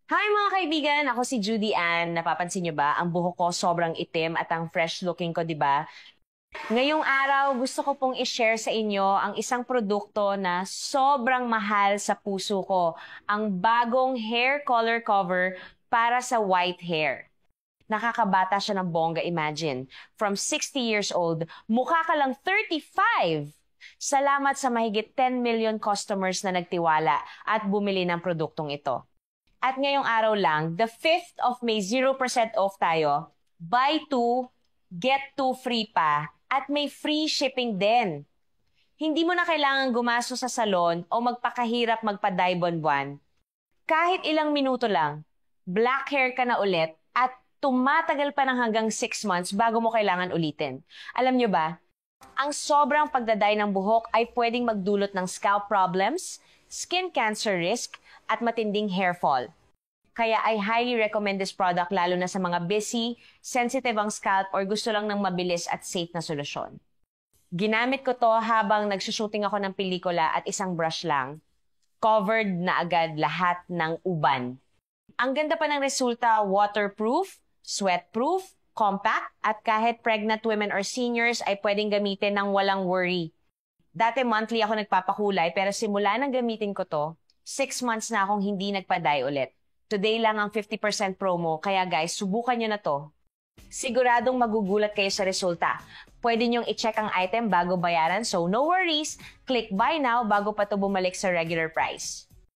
Hi mga kaibigan! Ako si Judy Ann. Napapansin niyo ba? Ang buhok ko sobrang itim at ang fresh looking ko, di ba? Ngayong araw, gusto ko pong i-share sa inyo ang isang produkto na sobrang mahal sa puso ko. Ang bagong hair color cover para sa white hair. Nakakabata siya ng bongga, imagine. From 60 years old, mukha ka lang 35! Salamat sa mahigit 10 million customers na nagtiwala at bumili ng produktong ito. At ngayong araw lang, the 5th of May, 0% off tayo. Buy 2, get 2 free pa. At may free shipping din. Hindi mo na kailangan gumasto sa salon o magpakahirap magpa-dye buwan-buwan. Kahit ilang minuto lang, black hair ka na ulit at tumatagal pa ng hanggang 6 months bago mo kailangan ulitin. Alam nyo ba, ang sobrang pagdaday ng buhok ay pwedeng magdulot ng scalp problems, skin cancer risk, at matinding hair fall. Kaya I highly recommend this product lalo na sa mga busy, sensitive ang scalp or gusto lang ng mabilis at safe na solusyon. Ginamit ko to habang nagsushooting ako ng pelikula at isang brush lang. Covered na agad lahat ng uban. Ang ganda pa ng resulta, waterproof, sweatproof, compact, at kahit pregnant women or seniors ay pwedeng gamitin ng walang worry. Dati monthly ako nagpapakulay pero simula nang gamitin ko to, 6 months na akong hindi nagpa-dye ulit. Today lang ang 50% promo, kaya guys, subukan nyo na to. Siguradong magugulat kayo sa resulta. Pwede nyong i-check ang item bago bayaran, so no worries. Click buy now bago pa to bumalik sa regular price.